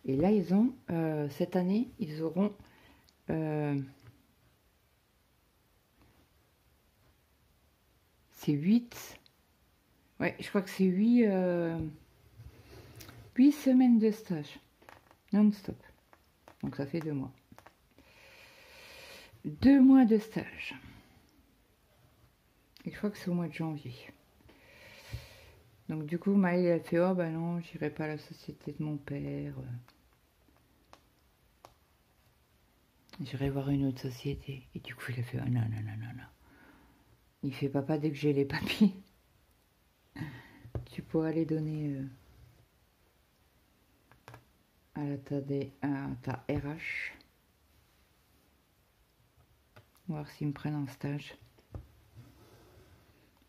Et là, ils ont, cette année, ils auront c'est 8, ouais, je crois que c'est 8 semaines de stage, non-stop. Donc ça fait 2 mois. 2 mois de stage. Et je crois que c'est au mois de janvier. Donc du coup, Maëlle, elle fait, oh bah non, j'irai pas à la société de mon père. J'irai voir une autre société. Et du coup, il a fait, oh non, non, non, non, non. Il fait, papa, dès que j'ai les papiers, tu pourras les donner à ta RH. Voir s'ils me prennent en stage.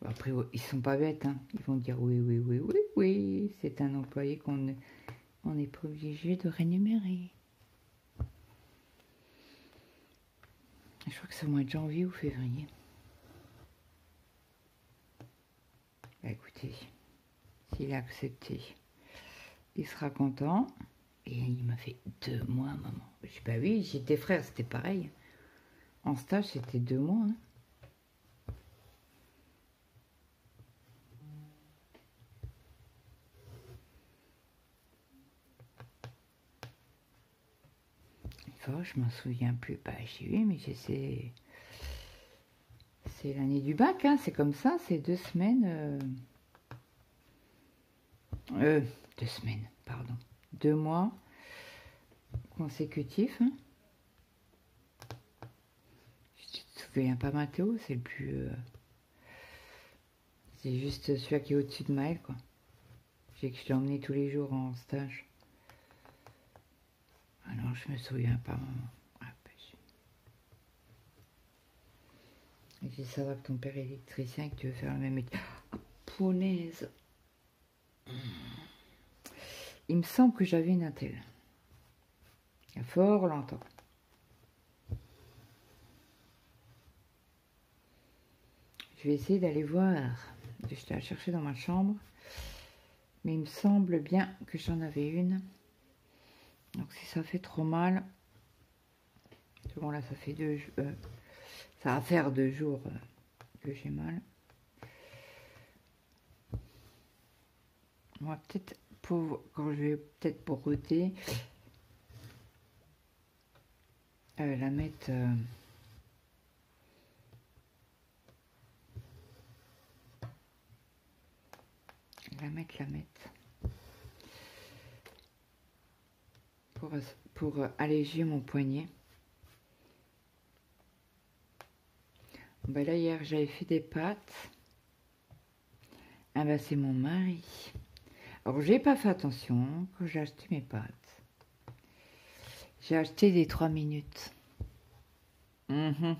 Bon, après, ils sont pas bêtes, hein. Ils vont dire oui, oui, oui, oui, oui. C'est un employé qu'on n'est pas obligé de rémunérer. Je crois que c'est au mois de janvier ou février. Bah, écoutez, s'il a accepté, il sera content. Et il m'a fait 2 mois, maman. Je dis, bah oui, j'étais frère, c'était pareil. En stage, c'était 2 mois. Hein. Oh, je m'en souviens plus. Bah, j'ai vu, mais c'est l'année du bac, hein. C'est comme ça, c'est 2 semaines. 2 semaines, pardon. 2 mois consécutifs. Hein. me souviens pas Mathéo, c'est le plus... c'est juste celui qui est au-dessus de Maël, quoi. Je l'ai emmené tous les jours en stage. Alors, je me souviens pas, maman. Ah, et si ça va que ton père est électricien et que tu veux faire le même métier. Ah, punaise. Il me semble que j'avais une attelle. Il y a fort longtemps. Je vais essayer d'aller voir. J'étais à chercher dans ma chambre. Mais il me semble bien que j'en avais une. Donc si ça fait trop mal. Bon là ça fait ça va faire 2 jours que j'ai mal. On va peut-être quand je vais peut-être broder la mettre la mettre pour alléger mon poignet. Ben là hier j'avais fait des pâtes. Ah ben c'est mon mari. Alors j'ai pas fait attention quand j'ai acheté mes pâtes. J'ai acheté des 3 minutes. Donc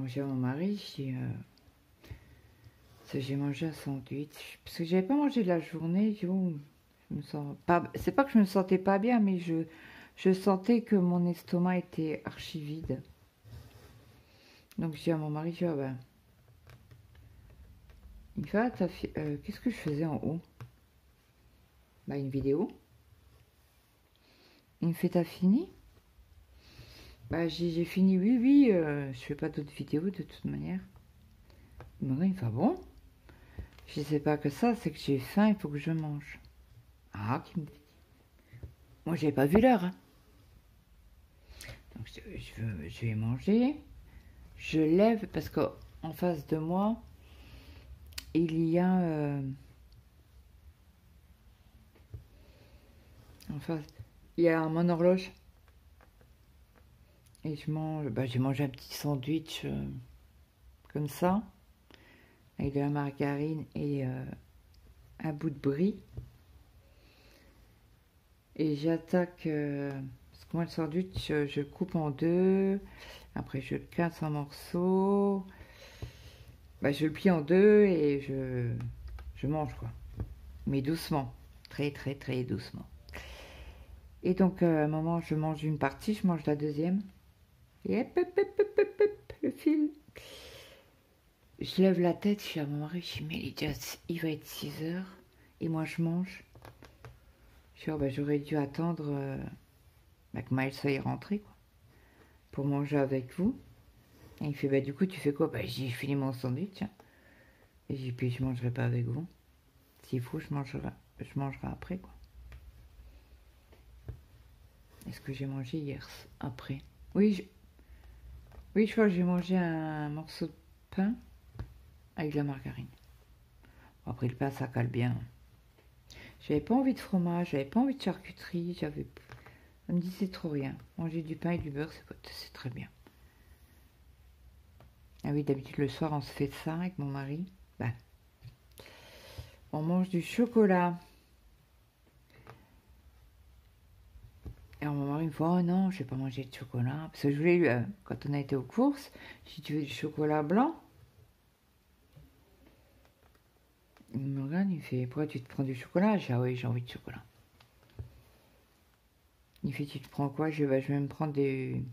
j'ai mon mari, j'ai mangé un sandwich. Parce que j'avais pas mangé de la journée. Je me sens pas. C'est pas que je me sentais pas bien, mais je sentais que mon estomac était archi vide. Donc j'ai dit à mon mari, je dis, ah ben. Il me fait, ah, qu'est-ce que je faisais en haut? Bah une vidéo. Il me fait, t'as fini? Bah j'ai fini, oui, je fais pas d'autres vidéos de toute manière. Il me fait, ah bon? Je sais pas que ça, c'est que j'ai faim, il faut que je mange. Ah, qui me dit. Moi, j'ai pas vu l'heure. Hein. Donc, je vais manger. Je lève, parce qu'en face de moi, il y a... en face, il y a mon horloge. Et je mange... Bah, j'ai mangé un petit sandwich comme ça. Avec de la margarine et un bout de brie. Et j'attaque... parce que moi, le sandwich, je le coupe en 2. Après, je le casse en morceaux. Bah, je le plie en 2 et je mange, quoi. Mais doucement. Très, très, très doucement. Et donc, à un moment, je mange une partie, je mange la deuxième. Et hop, le fil. Je lève la tête, je suis à mon mari, je dis, mais il va être 6 heures. Et moi, je mange. Je dis, oh, bah, j'aurais dû attendre que Maël soit rentré, quoi. Pour manger avec vous. Et il fait, bah, du coup, tu fais quoi? Bah, j'ai fini mon sandwich. Et j'ai dit, puis je mangerai pas avec vous. S'il faut, je mangerai après, quoi. Est-ce que j'ai mangé hier après? Oui, je crois que j'ai mangé un morceau de pain avec de la margarine. Bon, après, le pain, ça cale bien. J'avais pas envie de fromage, j'avais pas envie de charcuterie, ça me disait trop rien. Manger du pain et du beurre, c'est très bien. Ah oui, d'habitude, le soir, on se fait ça avec mon mari. Ben, on mange du chocolat. Et mon mari me dit, oh non, je vais pas manger de chocolat. Parce que je voulais, quand on a été aux courses, si tu veux du chocolat blanc. Il me regarde, il fait, pourquoi tu te prends du chocolat? Je dis, ah oui, j'ai envie de chocolat. Il fait, tu te prends quoi? Je vais me prendre du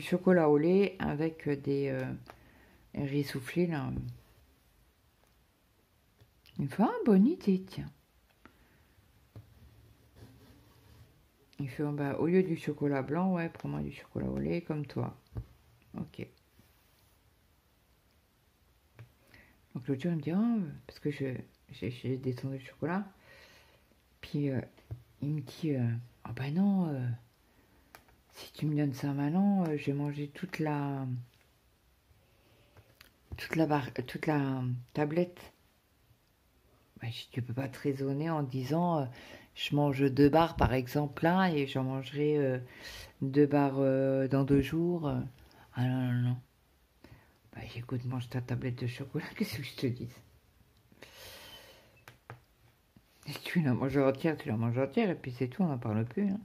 chocolat au lait avec des riz soufflés, là. Il me fait, ah, bonne idée, tiens. Il fait, oh, bah, au lieu du chocolat blanc, ouais, prends-moi du chocolat au lait comme toi. Ok. Donc l'autre jour, il me dit, oh, parce que j'ai descendu le chocolat. Puis il me dit, ah bah non, si tu me donnes ça maintenant, j'ai mangé toute la tablette. Bah, tu peux pas te raisonner en disant, je mange 2 barres par exemple là et j'en mangerai 2 barres dans 2 jours. Ah non, non, non. Bah écoute, mange ta tablette de chocolat, qu'est-ce que je te dis? Si tu la manges entière, tu la manges entière et puis c'est tout, on n'en parle plus. Hein.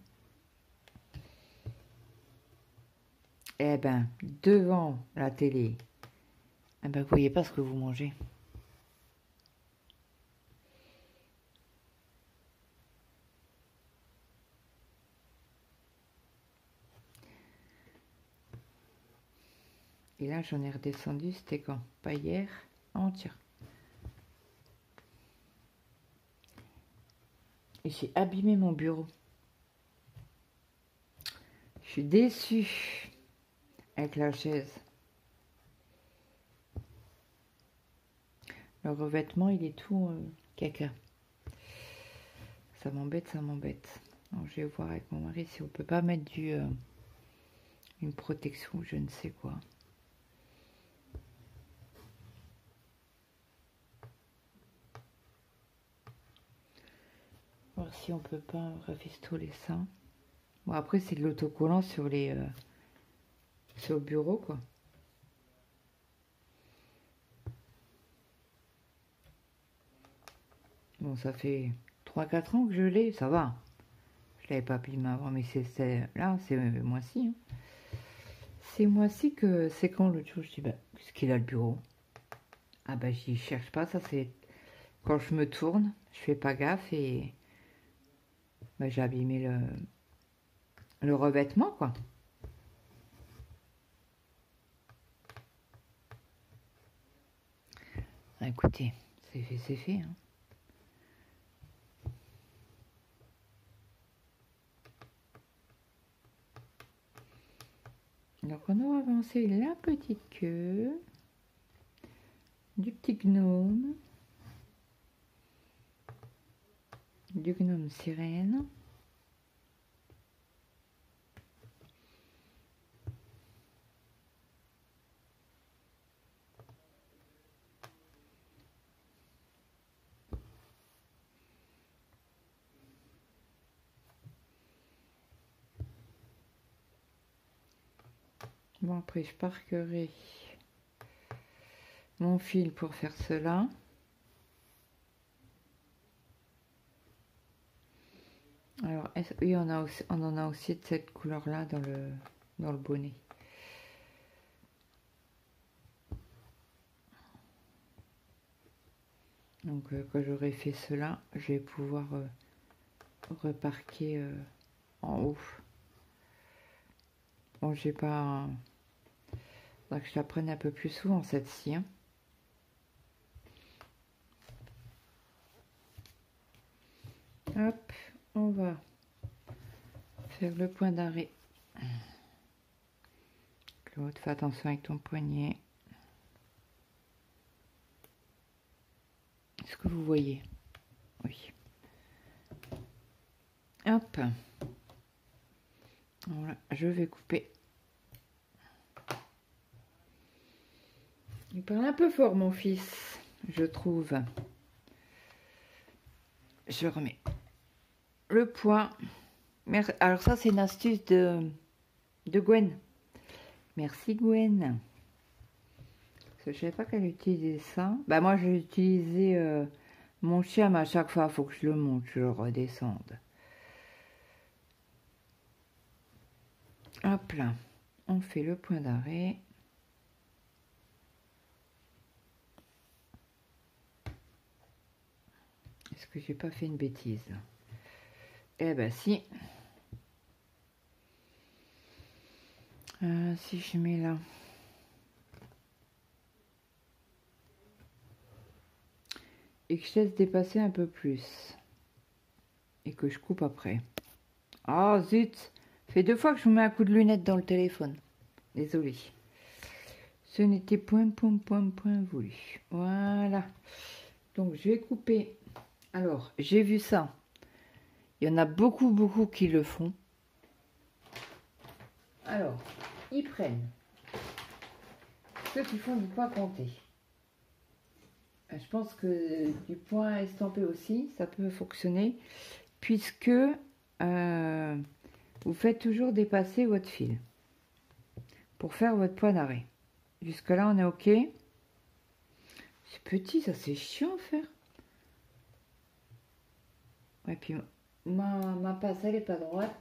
Eh ben, devant la télé, eh ben, vous voyez pas ce que vous mangez. Et là, j'en ai redescendu, c'était quand? Pas hier? Oh, tiens. Et j'ai abîmé mon bureau. Je suis déçue avec la chaise. Le revêtement, il est tout caca. Ça m'embête, ça m'embête. Alors, je vais voir avec mon mari si on peut pas mettre une protection, je ne sais quoi. Voir si on peut pas rafistoler ça. Bon, après, c'est de l'autocollant sur le bureau, quoi. Bon, ça fait 3-4 ans que je l'ai, ça va. Je l'avais pas abîmé avant, mais là, c'est moi-ci. Hein. C'est moi-ci que c'est quand l'autre jour, je dis, bah, qu'est-ce qu'il a le bureau? Ah bah, j'y cherche pas, ça c'est... Quand je me tourne, je fais pas gaffe et... Bah, j'ai abîmé le revêtement, quoi. Ah, écoutez, c'est fait, c'est fait. Hein. Donc on aura avancé la petite queue du petit gnome, du gnome sirène. Bon, après, je parquerai mon fil pour faire cela. Alors, oui, on en a aussi de cette couleur-là dans le bonnet. Donc, quand j'aurai fait cela, je vais pouvoir reparquer en haut. Bon, j'ai pas... Faudra que je la prenne un peu plus souvent, cette-ci. Hein. Hop, on va faire le point d'arrêt. Claude, fais attention avec ton poignet. Est-ce que vous voyez? Oui. Hop. Voilà, je vais couper. Il parle un peu fort, mon fils, je trouve. Je remets le poids. Alors ça, c'est une astuce de Gwen. Merci, Gwen. Parce que je ne savais pas qu'elle utilisait ça. Bah moi, j'ai utilisé mon chien, mais à chaque fois, il faut que je le monte, je le redescende. Hop là, on fait le point d'arrêt. Est-ce que j'ai pas fait une bêtise? Eh ben si. Si je mets là. Et que je laisse dépasser un peu plus. Et que je coupe après. Oh zut! Fait 2 fois que je vous mets un coup de lunette dans le téléphone. Désolée. Ce n'était point voulu. Voilà. Donc je vais couper. Alors, j'ai vu ça. Il y en a beaucoup qui le font. Alors, ils prennent ceux qui font du point compté. Je pense que du point estampé aussi, ça peut fonctionner. puisque vous faites toujours dépasser votre fil pour faire votre point d'arrêt. Jusque là on est ok. C'est petit, ça c'est chiant à faire. Ouais, puis ma passe elle est pas droite.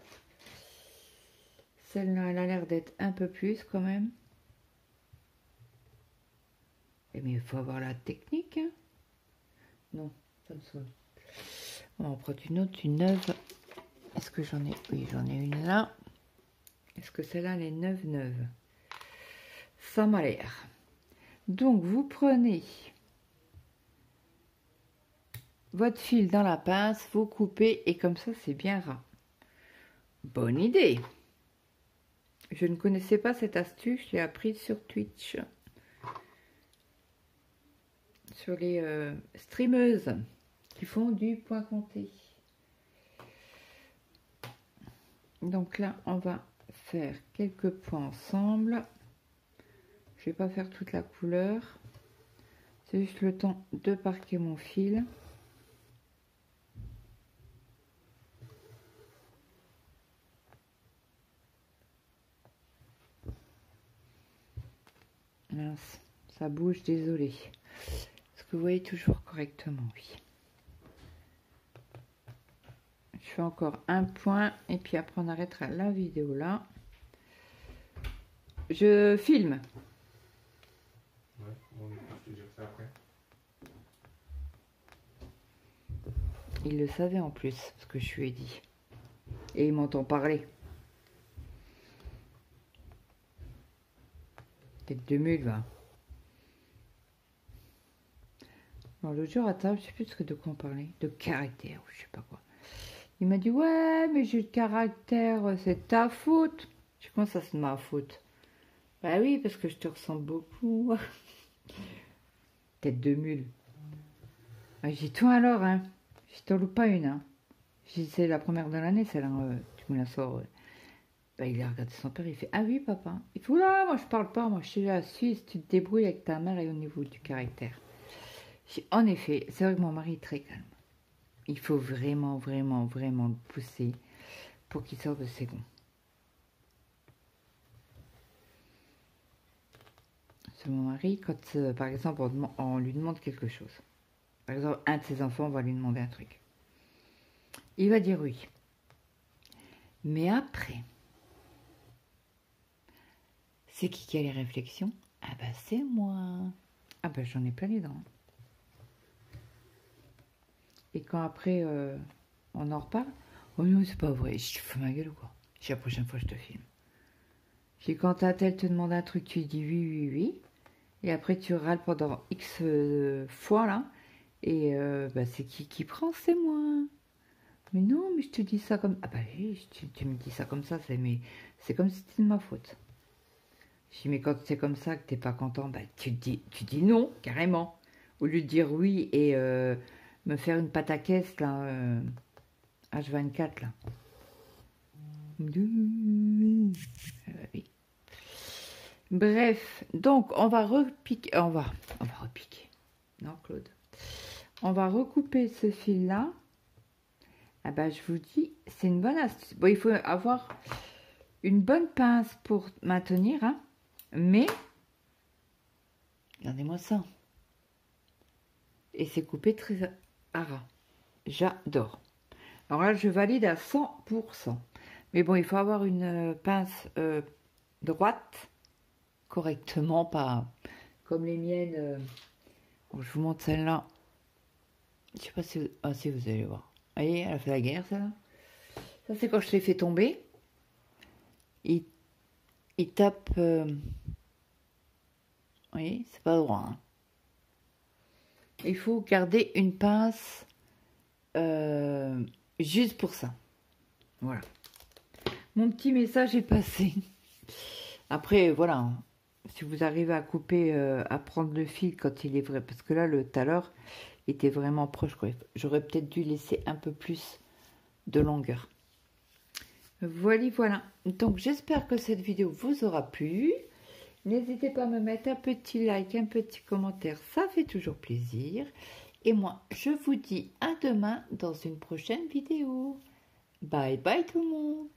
Celle-là elle a l'air d'être un peu plus quand même. Mais il faut avoir la technique. Hein. Non, ça me saoule. On va en prendre une autre, une neuve. Est-ce que j'en ai? Oui, j'en ai une là. Est-ce que celle-là, elle est neuve? Ça m'a l'air. Donc, vous prenez votre fil dans la pince, vous coupez et comme ça, c'est bien ras. Bonne idée. Je ne connaissais pas cette astuce, je l'ai apprise sur Twitch. Sur les streameuses qui font du point compté. Donc là, on va faire quelques points ensemble. Je vais pas faire toute la couleur. C'est juste le temps de parquer mon fil. Mince, ça bouge, désolé. Est-ce que vous voyez toujours correctement? Oui. Je fais encore un point et puis après on arrêtera la vidéo là. Je filme. Ouais, bon, je te dirai ça après. Il le savait en plus, ce que je lui ai dit. Et il m'entend parler. Tête de mule, va. Alors, l'autre jour à table, je sais plus de quoi on parlait. De caractère, ou je sais pas quoi. Il m'a dit, ouais, mais j'ai le caractère, c'est ta faute. Je pense que ça c'est ma faute. Bah oui, parce que je te ressemble beaucoup. Tête de mule. Ah, j'ai dit, toi alors, hein. Je t'en loupe pas une, hein. J'ai dit, c'est la première de l'année, celle-là, tu me la sors. Bah, il a regardé son père, il fait, ah oui, papa. Il fait, là, moi je parle pas, moi je suis la Suisse, tu te débrouilles avec ta mère et au niveau du caractère. En effet, c'est vrai que mon mari est très calme. Il faut vraiment, vraiment, vraiment le pousser pour qu'il sorte de ses gonds. C'est mon mari, quand par exemple on lui demande quelque chose. Par exemple, un de ses enfants va lui demander un truc. Il va dire oui. Mais après, c'est qui a les réflexions? Ah bah c'est moi. Ah bah j'en ai plein les dents. Et quand après on en reparle, oh non c'est pas vrai, je te fous ma gueule ou quoi? Je dis la prochaine fois je te filme. Je dis quand un tel te demande un truc, tu dis oui, oui, oui. Et après tu râles pendant X fois là. Et bah, c'est qui prend? C'est moi. Mais non, mais je te dis ça comme... Ah bah oui, tu me dis ça comme ça, c'est comme si c'était de ma faute. Je dis mais quand c'est comme ça que t'es pas content, bah tu dis non, carrément. Au lieu de dire oui et me faire une pataquès là, H24 là. Oui. Bref, donc on va repiquer, on va repiquer. Non Claude. On va recouper ce fil là. Ah bah je vous dis, c'est une bonne astuce. Bon, il faut avoir une bonne pince pour maintenir, hein. Mais regardez-moi ça. Et c'est coupé très à ras. J'adore. Alors là, je valide à 100%. Mais bon, il faut avoir une pince droite, correctement, pas comme les miennes. Bon, je vous montre celle-là. Je sais pas si vous... Ah, si vous allez voir. Vous voyez, elle a fait la guerre, celle-là. Ça, c'est quand je l'ai fait tomber. Il tape... Vous voyez, c'est pas droit. Hein. Il faut garder une pince juste pour ça. Voilà. Mon petit message est passé. Après, voilà. Si vous arrivez à couper, à prendre le fil quand il est vrai. Parce que là, tout à l'heure, était vraiment proche. J'aurais peut-être dû laisser un peu plus de longueur. Voilà. Donc, j'espère que cette vidéo vous aura plu. N'hésitez pas à me mettre un petit like, un petit commentaire. Ça fait toujours plaisir. Et moi, je vous dis à demain dans une prochaine vidéo. Bye bye tout le monde.